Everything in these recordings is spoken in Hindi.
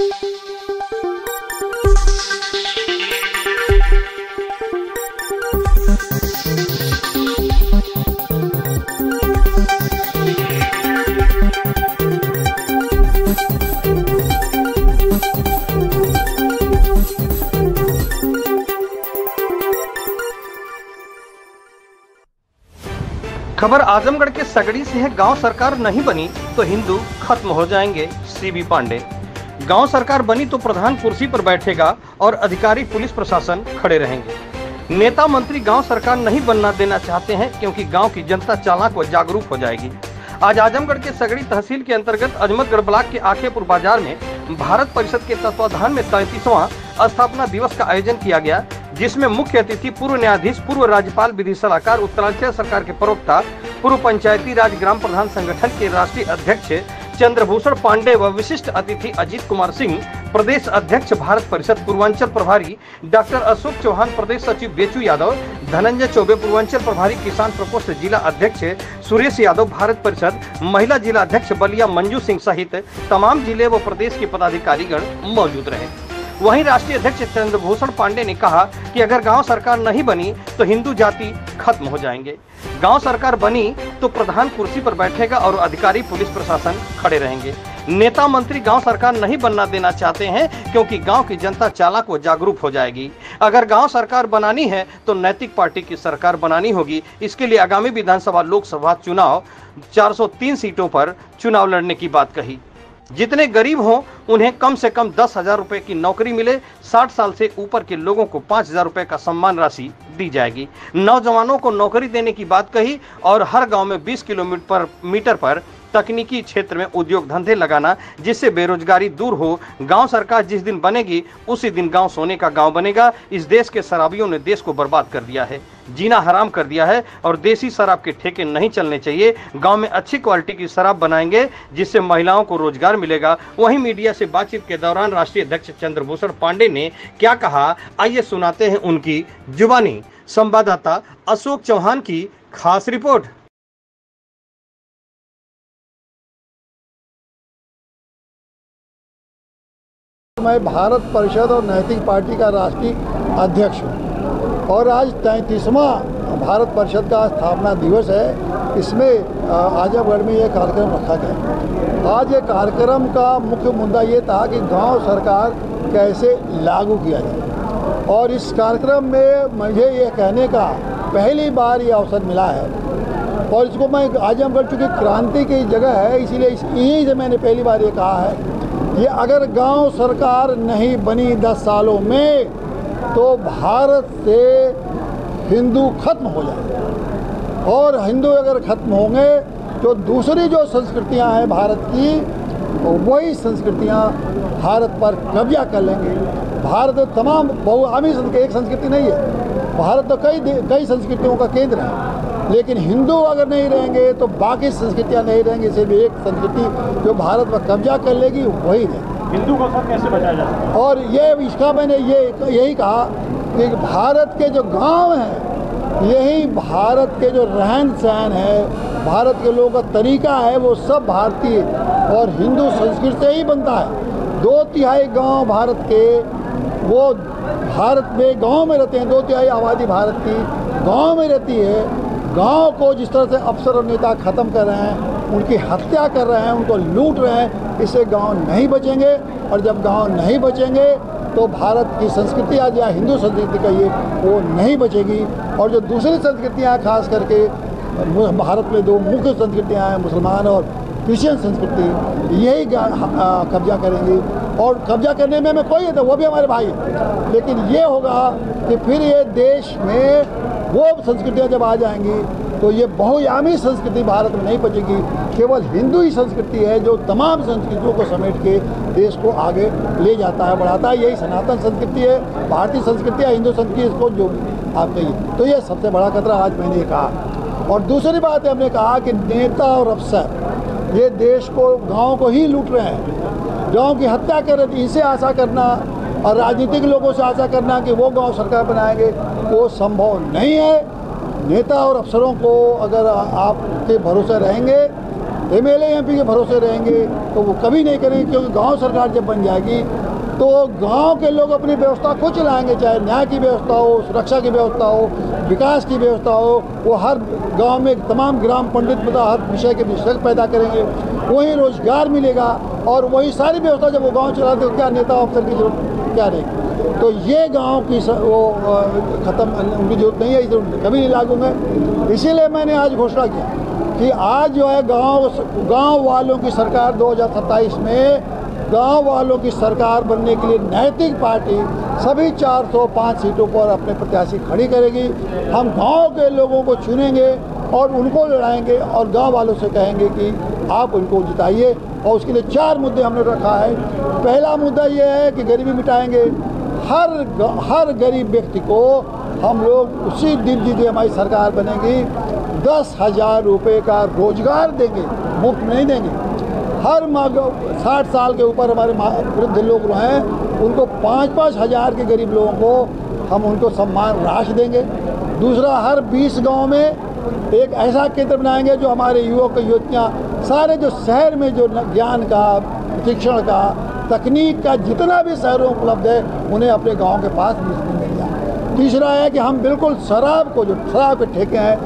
खबर आजमगढ़ के सगड़ी से है। गांव सरकार नहीं बनी तो हिंदू खत्म हो जाएंगे। सीबी पांडे। गांव सरकार बनी तो प्रधान कुर्सी पर बैठेगा और अधिकारी पुलिस प्रशासन खड़े रहेंगे। नेता मंत्री गांव सरकार नहीं बनना देना चाहते हैं क्योंकि गांव की जनता चालाक व जागरूक हो जाएगी। आज आजमगढ़ के सगड़ी तहसील के अंतर्गत अजमतगढ़ ब्लॉक के आखेपुर बाजार में भारत परिषद के तत्वाधान में 33वां स्थापना दिवस का आयोजन किया गया, जिसमें मुख्य अतिथि पूर्व न्यायाधीश, पूर्व राज्यपाल, विधि सलाहकार, उत्तरांचल सरकार के प्रवक्ता, पूर्व पंचायती राज ग्राम प्रधान संगठन के राष्ट्रीय अध्यक्ष चंद्रभूषण पांडे व विशिष्ट अतिथि अजीत कुमार सिंह, प्रदेश अध्यक्ष भारत परिषद पूर्वांचल प्रभारी डॉक्टर अशोक चौहान, प्रदेश सचिव बेचू यादव, धनंजय चौबे, पूर्वांचल प्रभारी किसान प्रकोष्ठ जिला अध्यक्ष सुरेश यादव, भारत परिषद महिला जिला अध्यक्ष बलिया मंजू सिंह सहित तमाम जिले व प्रदेश के पदाधिकारीगण मौजूद रहे। वहीं राष्ट्रीय अध्यक्ष चंद्रभूषण पांडे ने कहा कि अगर गांव सरकार नहीं बनी तो हिंदू जाति खत्म हो जाएंगे। गांव सरकार बनी तो प्रधान कुर्सी पर बैठेगा और अधिकारी पुलिस प्रशासन खड़े रहेंगे। नेता मंत्री गांव सरकार नहीं बनना देना चाहते हैं क्योंकि गांव की जनता चालाक व जागरूक हो जाएगी। अगर गांव सरकार बनानी है तो नैतिक पार्टी की सरकार बनानी होगी। इसके लिए आगामी विधानसभा लोकसभा चुनाव 403 सीटों पर चुनाव लड़ने की बात कही। जितने गरीब हों उन्हें कम से कम 10,000 रुपए की नौकरी मिले। 60 साल से ऊपर के लोगों को 5,000 रुपए का सम्मान राशि दी जाएगी। नौजवानों को नौकरी देने की बात कही और हर गांव में 20 किलोमीटर पर तकनीकी क्षेत्र में उद्योग धंधे लगाना, जिससे बेरोजगारी दूर हो। गांव सरकार जिस दिन बनेगी उसी दिन गांव सोने का गांव बनेगा। इस देश के शराबियों ने देश को बर्बाद कर दिया है, जीना हराम कर दिया है और देसी शराब के ठेके नहीं चलने चाहिए। गांव में अच्छी क्वालिटी की शराब बनाएंगे जिससे महिलाओं को रोजगार मिलेगा। वहीं मीडिया से बातचीत के दौरान राष्ट्रीय अध्यक्ष चंद्रभूषण पांडे ने क्या कहा, आइए सुनाते हैं उनकी जुबानी। संवाददाता अशोक चौहान की खास रिपोर्ट। मैं भारत परिषद और नैतिक पार्टी का राष्ट्रीय अध्यक्ष हूँ और आज 33वां भारत परिषद का स्थापना दिवस है। इसमें आजमगढ़ में ये कार्यक्रम रखा गया। आज ये कार्यक्रम का मुख्य मुद्दा ये था कि गांव सरकार कैसे लागू किया जाए और इस कार्यक्रम में मुझे ये कहने का पहली बार ये अवसर मिला है और इसको मैं आजमगढ़ चूँकि क्रांति की जगह है इसीलिए यहीं से मैंने पहली बार ये कहा है ये अगर गांव सरकार नहीं बनी 10 सालों में तो भारत से हिंदू खत्म हो जाएंगे और हिंदू अगर खत्म होंगे तो दूसरी जो संस्कृतियां हैं भारत की वही संस्कृतियां भारत पर कब्जा कर लेंगे। भारत तमाम बहुआमी एक संस्कृति नहीं है, भारत तो कई संस्कृतियों का केंद्र है, लेकिन हिंदू अगर नहीं रहेंगे तो बाकी संस्कृतियां नहीं रहेंगी। सिर्फ एक संस्कृति जो भारत पर कब्जा कर लेगी वही रहेगी। हिंदू को कैसे बचाया जाए और ये इसका मैंने यही कहा कि भारत के जो गांव हैं यही भारत के जो रहन सहन है, भारत के लोगों का तरीका है वो सब भारतीय और हिंदू संस्कृति से ही बनता है। 2/3 गांव भारत के वो भारत में गांव में रहते हैं। 2/3 आबादी भारत की गांव में रहती है। गांव को जिस तरह से अफसर और नेता ख़त्म कर रहे हैं, उनकी हत्या कर रहे हैं, उनको लूट रहे हैं, इससे गांव नहीं बचेंगे और जब गांव नहीं बचेंगे तो भारत की संस्कृति आज या हिंदू संस्कृति का ये वो नहीं बचेगी। और जो दूसरी संस्कृतियाँ खास करके भारत में 2 मुख्य संस्कृतियाँ हैं, मुसलमान और क्रिश्चियन संस्कृति, यही कब्जा करेंगी और कब्जा करने में कोई है तो वो भी हमारे भाई है। लेकिन ये होगा कि फिर ये देश में वो संस्कृतियाँ जब आ जाएंगी तो ये बहुआमी संस्कृति भारत में नहीं बचेगी। केवल हिंदू ही संस्कृति है जो तमाम संस्कृतियों को समेट के देश को आगे ले जाता है, बढ़ाता है। यही सनातन संस्कृति है, भारतीय संस्कृति है, हिंदू संस्कृति, इसको जो आप कहिए। तो ये सबसे बड़ा खतरा आज मैंने कहा। और दूसरी बात है, हमने कहा कि नेता और अफसर ये देश को, गाँव को ही लूट रहे हैं, गाँव की हत्या कर रहे थे। इनसे आशा करना और राजनीतिक लोगों से आशा करना कि वो गाँव सरकार बनाएंगे, वो संभव नहीं है। नेता और अफसरों को अगर आपके भरोसे रहेंगे एमएलए एमपी के भरोसे रहेंगे तो वो कभी नहीं करेंगे, क्योंकि गांव सरकार जब बन जाएगी तो गांव के लोग अपनी व्यवस्था खुद चलाएंगे, चाहे न्याय की व्यवस्था हो, सुरक्षा की व्यवस्था हो, विकास की व्यवस्था हो। वो हर गांव में तमाम ग्राम पंडित बता हर विषय के विषय पैदा करेंगे, वहीं रोजगार मिलेगा और वही सारी व्यवस्था जब वो गांव चलाते तो क्या नेता अफसर की जरूरत क्या रहेगी। तो ये गांव की ख़त्म उनकी जरूरत नहीं है, इसे कभी नहीं लागू है। इसीलिए मैंने आज घोषणा किया कि आज जो है गांव वालों की सरकार 2027 में गांव वालों की सरकार बनने के लिए नैतिक पार्टी सभी 405 सीटों पर अपने प्रत्याशी खड़ी करेगी। हम गांव के लोगों को चुनेंगे और उनको लड़ाएंगे और गांव वालों से कहेंगे कि आप उनको जिताइए। और उसके लिए 4 मुद्दे हमने रखा है। पहला मुद्दा ये है कि गरीबी मिटाएंगे। हर गरीब व्यक्ति को हम लोग उसी दिन जिसे हमारी सरकार बनेगी 10,000 रुपये का रोजगार देंगे, मुफ्त नहीं देंगे। हर 60 साल के ऊपर हमारे वृद्ध लोग हैं उनको 5-5 हज़ार के गरीब लोगों को हम उनको सम्मान राशि देंगे। दूसरा, हर 20 गांव में एक ऐसा केंद्र बनाएंगे जो हमारे युवक युवतियाँ सारे जो शहर में जो ज्ञान का, शिक्षण का, तकनीक का जितना भी शहरों उपलब्ध है उन्हें अपने गांव के पास मिल जाए। तीसरा है कि हम बिल्कुल शराब को, जो शराब के ठेके हैं,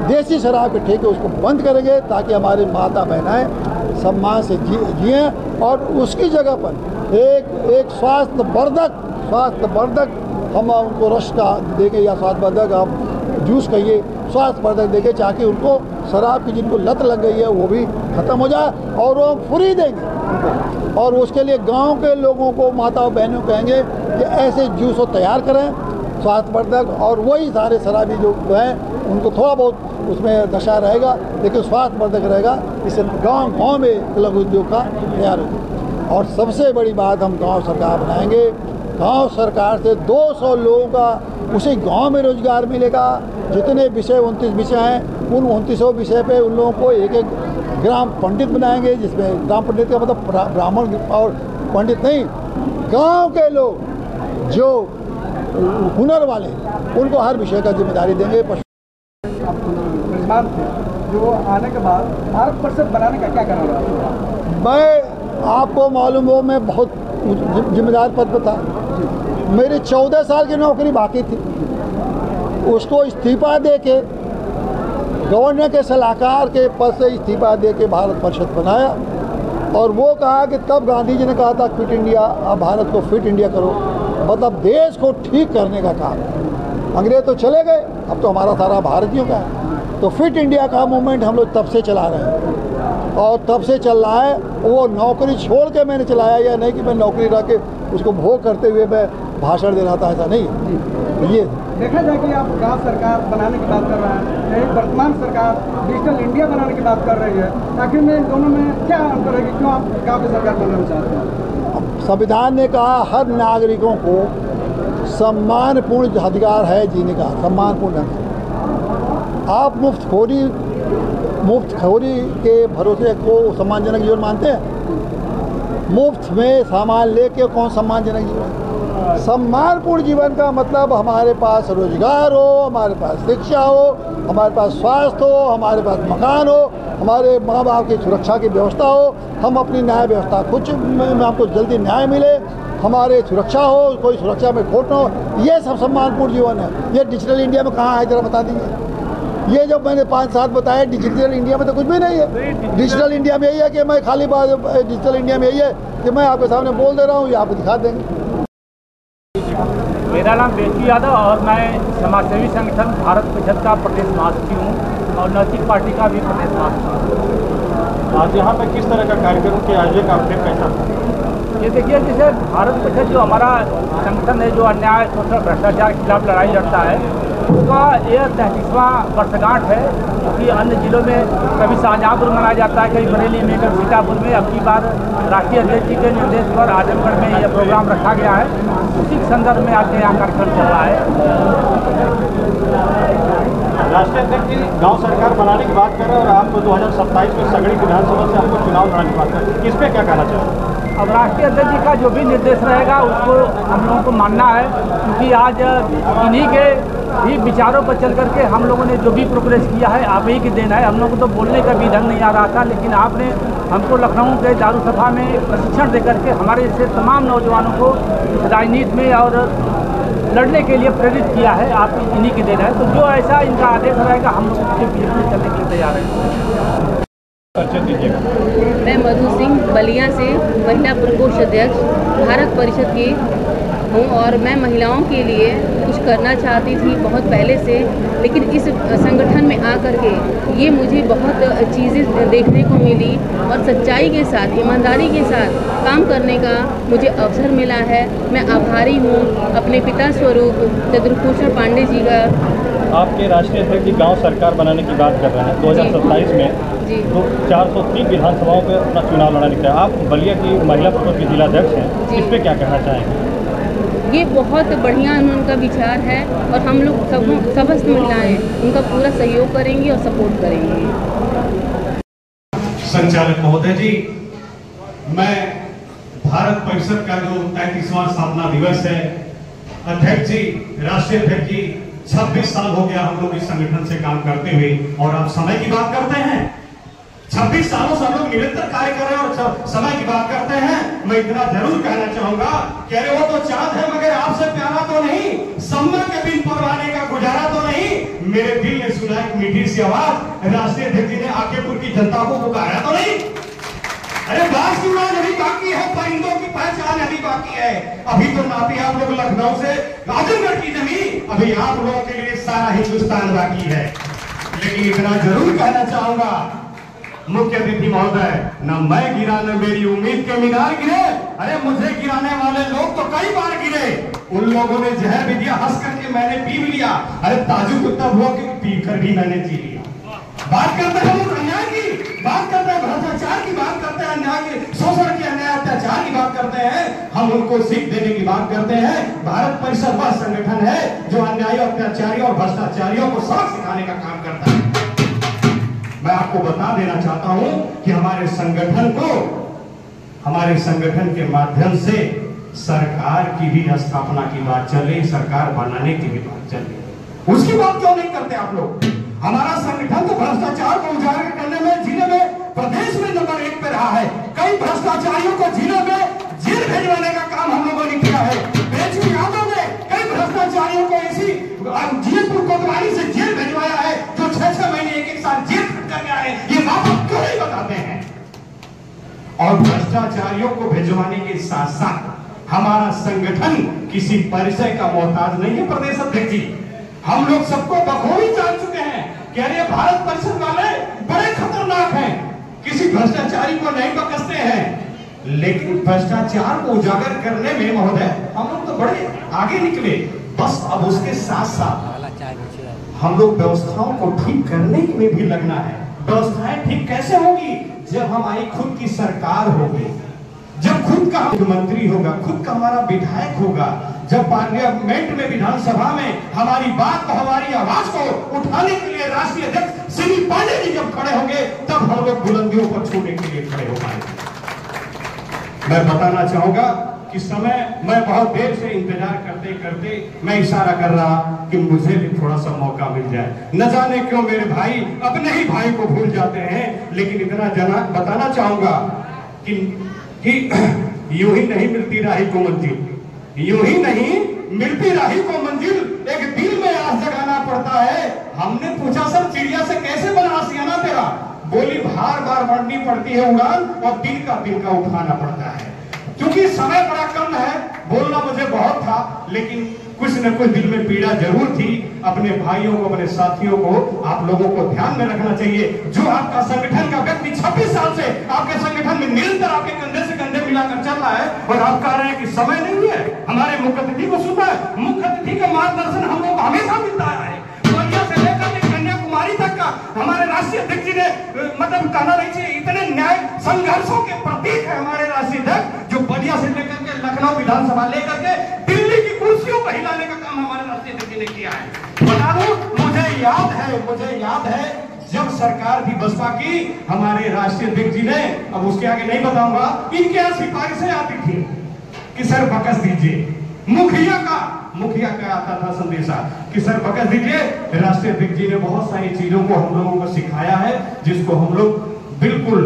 देसी शराब के ठेके, उसको बंद करेंगे ताकि हमारे माता बहनें सम्मान से जिए। और उसकी जगह पर एक स्वास्थ्यवर्धक हम उनको रस का देंगे या स्वास्थ्यवर्धक आप जूस कहिए, स्वास्थ्यवर्धक देंगे ताकि उनको शराब की जिनको लत लग गई है वो भी ख़त्म हो जाए और वो फ्री देंगे उनको। और उसके लिए गांव के लोगों को, माता बहनों कहेंगे कि ऐसे जूस वो तैयार करें स्वास्थ्यवर्धक, और वही सारे शराबी जो हैं उनको थोड़ा बहुत उसमें नशा रहेगा लेकिन स्वास्थ्यवर्धक रहेगा। इससे गांव में लघु उद्योग का तैयार होगा। और सबसे बड़ी बात, हम गांव सरकार बनाएंगे। गांव सरकार से 200 लोगों का उसी गांव में रोजगार मिलेगा। जितने विषय 29 विषय हैं उन 29 विषय पे उन लोगों को एक ग्राम पंडित बनाएंगे, जिसमें ग्राम पंडित का मतलब ब्राह्मण और पंडित नहीं, गांव के लोग जो हुनर वाले उनको हर विषय का जिम्मेदारी देंगे। जो आने के बाद भारत परिषद बनाने का क्या करना रहा? मैं आपको मालूम हो मैं बहुत जिम्मेदार पद पर था। मेरी 14 साल की नौकरी बाकी थी, उसको इस्तीफा दे के गवर्नर के सलाहकार के पद से इस्तीफा दे के भारत परिषद बनाया। और वो कहा कि तब गांधी जी ने कहा था फिट इंडिया, अब भारत को फिट इंडिया करो, मतलब देश को ठीक करने का काम। अंग्रेज तो चले गए, अब तो हमारा सारा भारतीयों का है। तो फिट इंडिया का मूवमेंट हम लोग तब से चला रहे हैं और तब से चल रहा है। वो नौकरी छोड़ के मैंने चलाया, या नहीं कि मैं नौकरी रख के उसको भोग करते हुए मैं भाषण दे रहा था, ऐसा नहीं। ये देखा जाए कि आप गांव सरकार बनाने की बात कर रहे हैं, वर्तमान सरकार डिजिटल इंडिया बनाने की बात कर रही है, आखिर में इन दोनों में क्या अंतर है कि क्यों आप गाँव की सरकार बनाना चाहते हैं? संविधान ने कहा हर नागरिकों को सम्मानपूर्ण अधिकार है जीने का, सम्मानपूर्ण ढंग से। आप मुफ्तखोरी के भरोसे को सम्मानजनक जीवन मानते हैं? मुफ्त में सामान लेके कौन सम्मानजनक जीवन? सम्मानपूर्ण जीवन का मतलब हमारे पास रोजगार हो, हमारे पास शिक्षा हो, हमारे पास स्वास्थ्य हो, हमारे पास मकान हो, हमारे माँ बाप की सुरक्षा की व्यवस्था हो, हम अपनी न्याय व्यवस्था खुद में हमको जल्दी न्याय मिले, हमारे सुरक्षा हो, कोई सुरक्षा में खोट न हो। ये सब सम्मानपूर्ण जीवन है। ये डिजिटल इंडिया में कहाँ है जरा बता दीजिए। ये जो मैंने 5-7 बताया, डिजिटल इंडिया में तो कुछ भी नहीं है। डिजिटल इंडिया में यही है कि मैं खाली बात, डिजिटल इंडिया में यही है कि मैं आपके सामने बोल दे रहा हूँ, ये आपको दिखा देंगे। मेरा नाम बेचू यादव और मैं समाजसेवी संगठन भारत परिषद का प्रदेश महासचिव हूँ और नैतिक पार्टी का भी प्रदेश महासचिव हूँ। आज यहाँ पे किस तरह का कार्यक्रम के आयोजन आपने कैसा? ये देखिए, जैसे भारत परिषद जो हमारा संगठन है जो अन्याय, शोषण, भ्रष्टाचार के खिलाफ लड़ाई लड़ता है, उसका यह 33वां वर्षगांठ है। क्योंकि अन्य जिलों में कभी शाहजहाँपुर मनाया जाता है, कभी बरेली में, कभी सीतापुर में। अब की बार राष्ट्रीय अध्यक्ष जी के निर्देश पर आजमगढ़ में यह प्रोग्राम रखा गया है। उसी के संदर्भ में आज यहाँ कार्यक्रम चल रहा है। राष्ट्रीय अध्यक्ष जी गाँव सरकार बनाने की बात कर रहे हैं और आप 2027 में सगड़ी विधानसभा से आपको चुनाव लड़ने की बात कर रहे हैं, किस पे क्या कहना चाहेंगे? अब राष्ट्रीय अध्यक्ष जी का जो भी निर्देश रहेगा उसको हम लोगों को मानना है, क्योंकि आज इन्हीं के ही विचारों पर चल करके हम लोगों ने जो भी प्रोग्रेस किया है आप ही की देन है। हम लोगों को तो बोलने का भी ढंग नहीं आ रहा था, लेकिन आपने हमको लखनऊ के दारुसफा में प्रशिक्षण दे करके हमारे जैसे तमाम नौजवानों को राजनीति में और लड़ने के लिए प्रेरित किया है। आप इन्हीं की देन है। तो जो ऐसा इनका आदेश रहेगा हम लोग उसके पीछे चलने के लिए तैयार हैं। मैं मधु सिंह बलिया से महिला प्रकोष्ठ अध्यक्ष भारत परिषद की हूँ और मैं महिलाओं के लिए कुछ करना चाहती थी बहुत पहले से, लेकिन इस संगठन में आकर के ये मुझे बहुत चीज़ें देखने को मिली और सच्चाई के साथ, ईमानदारी के साथ काम करने का मुझे अवसर मिला है। मैं आभारी हूँ अपने पिता स्वरूप चंद्रभूषण पांडे जी का। आपके राष्ट्रीय अध्यक्ष जी गांव सरकार बनाने की बात कर रहे हैं 2027 में तो 403 विधानसभाओं पर अपना चुनाव लड़ाने का। आप बलिया की महिला प्रकोष्ठ के जिलाध्यक्ष हैं, इस पर क्या कहना चाहेंगे? ये बहुत बढ़िया उनका विचार है और हम लोग समस्त महिलाएं उनका पूरा सहयोग करेंगे और सपोर्ट करेंगे। संचालक महोदय जी, मैं भारत परिषद का जो 33वां स्थापना दिवस है, अध्यक्ष जी, राष्ट्रीय अध्यक्ष जी, 26 साल हो गया हम लोग इस संगठन से काम करते हुए, और आप समय की बात करते हैं। 26 सालों से हम लोग निरंतर कार्य कर रहे हैं और समय की बात करते हैं। मैं इतना जरूर कहना चाहूंगा कि अरे वो तो चांद है मगर आपसे प्यारा तो नहीं, सम्मा के बिन परवाने का गुजारा तो नहीं। मेरे दिल ने सुना एक मीठी सी आवाज, राष्ट्रीय अध्यक्ष जी ने आकेपुर की जनता को पुकारा तो नहीं। अरे बास की उड़ान अभी बाकी है, परिंदों की पहचान अभी बाकी है। अभी तो नापी आप लोग लखनऊ से आजमगढ़ की जमीन, अभी आप लोगों के लिए सारा हिंदुस्तान बाकी है। लेकिन इतना जरूर कहना चाहूंगा मुख्य अतिथि महोदय, न मैं गिरा न मेरी उम्मीद के मीनार गिरे। अरे मुझे गिराने वाले लोग तो कई बार गिरे, उन लोगों ने जहर भी दिया, हंस करके मैंने पी भी लिया। अरे ताजू कुत्ता हुआ कि पी कर भी मैंने जी लिया। बात करते हैं हम अन्याय की, बात करते हैं भ्रष्टाचार की, बात करते हैं अन्याय की, शोषण की, अन्याय अत्याचार की बात करते हैं। हम उनको सीख देने की बात करते हैं। भारत परिषद वह संगठन है जो अन्यायी, अत्याचारियों और भ्रष्टाचारियों को सबक सिखाने का काम करता है। मैं आपको बता देना चाहता हूं कि हमारे संगठन के माध्यम से सरकार की भी स्थापना की बात चल रही, सरकार बनाने की भी बात चल रही। उसकी बात क्यों नहीं करते आप लोग? हमारा संगठन तो भ्रष्टाचार को उजागर करने में जिले में प्रदेश में नंबर 1 पे रहा है। कई भ्रष्टाचारियों को जिले में जेल भेजवाने का काम हम लोगों ने किया है। बेचू यादव ने कई भ्रष्टाचारियों को इसी जीतपुर कोतवाली से जेल भेजवाया है, जो 6-6 महीने एक साल जेल करके आए। ये बात आप क्यों नहीं बताते हैं? और भ्रष्टाचारियों को भेजवाने के साथ साथ हमारा संगठन किसी परिचय का मोहताज नहीं है। प्रदेश अध्यक्ष जी, हम लोग सबको बखूबी जान चुके हैं कि अरे भारत परिषद वाले बड़े खतरनाक हैं, किसी भ्रष्टाचारी को नहीं बकसते हैं। लेकिन भ्रष्टाचार को उजागर करने में महोदय हम लोग तो बड़े आगे निकले। बस अब उसके साथ साथ हम लोग व्यवस्थाओं को ठीक करने में भी लगना है। व्यवस्थाएं ठीक कैसे होगी? जब हमारी खुद की सरकार होगी, जब खुद का मुख्यमंत्री होगा, खुद का हमारा विधायक होगा, जब पार्लियामेंट में, विधानसभा में हमारी बात को, हमारी आवाज को उठाने के लिए राष्ट्रीय अध्यक्ष सी बी पांडे जी जब खड़े होंगे, तब हम लोग बुलंदियों पर छूने के लिए खड़े हो पाएंगे। मैं बताना चाहूंगा कि समय, मैं बहुत देर से इंतजार करते करते मैं इशारा कर रहा कि मुझे भी थोड़ा सा मौका मिल जाए। न जाने क्यों मेरे भाई अपने ही भाई को भूल जाते हैं। लेकिन इतना बताना चाहूंगा कि यूं ही नहीं मिलती राही को मंजिल, यूं ही नहीं मिलती राही को मंजिल, एक दिल में आस जगाना पड़ता है। हमने पूछा सर चिड़िया से कैसे बना आशियाना तेरा? बोली बार बार बढ़नी पड़ती है उड़ान और दिन का उठाना पड़ता है। क्योंकि समय बड़ा कम है, बोलना मुझे बहुत था, लेकिन कुछ न कुछ दिल में पीड़ा जरूर थी। अपने भाइयों को, अपने साथियों को आप लोगों को ध्यान में रखना चाहिए। जो आपका संगठन का व्यक्ति 26 साल से आपके संगठन में निरंतर आपके कंधे से कंधे मिलाकर चल रहा है, और आप कह रहे हैं कि समय नहीं है हमारे मुख्य अतिथि को सुनना है। मुख्य अतिथि का मार्गदर्शन हम लोग हमेशा मिलता है। बलिया से लेकर कन्याकुमारी तक का हमारे राष्ट्रीय अध्यक्ष जी ने मतलब कहना नहीं चाहिए, इतने न्याय संघर्षों के प्रतीक है हमारे राष्ट्रीय अध्यक्ष, जो बलिया से लेकर के लखनऊ विधानसभा लेकर के दिल्ली की कुर्सियों को हिलाने का काम हमारे राष्ट्रीय अध्यक्ष ने किया है। बता दूं, मुझे याद है जब सरकार थी बसपा की, हमारे राष्ट्रीय अध्यक्ष जी ने, अब उसके आगे नहीं बताऊंगा, इनके यहाँ सिफारिशें आती थी कि सर बकस दीजिए। मुखिया का आता था संदेशा कि सर बकस दीजिए। राष्ट्रीय अध्यक्ष जी ने बहुत सारी चीजों को हम लोगों को सिखाया है, जिसको हम लोग बिल्कुल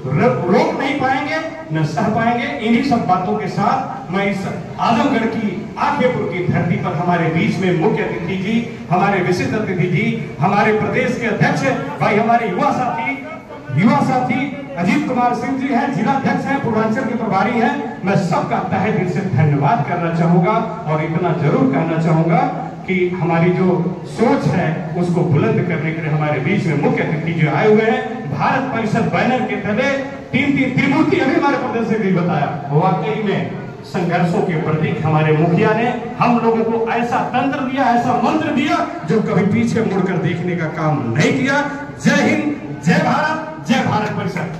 रोक नहीं पाएंगे, न सह पाएंगे। इन्हीं सब बातों के साथ मैं इस आजमगढ़ की आखेपुर की धरती पर हमारे बीच में मुख्य अतिथि जी, हमारे विशिष्ट अतिथि जी, हमारे प्रदेश के अध्यक्ष भाई, हमारे युवा साथी अजीत कुमार सिंह जी हैं, जिला अध्यक्ष हैं, पूर्वांचल के प्रभारी हैं। मैं सबका तहे दिल से धन्यवाद करना चाहूंगा और इतना जरूर कहना चाहूंगा कि हमारी जो सोच है उसको बुलंद करने के लिए हमारे बीच में मुख्य अतिथि जो आए हुए हैं, भारत परिषद बैनर के तले तीन त्रिमूर्ति अभी हमारे प्रदेश से भी बताया, वाकई में संघर्षों के प्रतीक हमारे मुखिया ने हम लोगों को ऐसा तंत्र दिया, ऐसा मंत्र दिया जो कभी पीछे मुड़कर देखने का काम नहीं किया। जय हिंद, जय भारत, जय भारत परिषद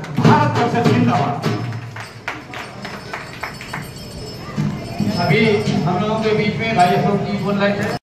जिंदाबाद। अभी हम लोगों के बीच में भाई अशोक जी बोल रहे थे।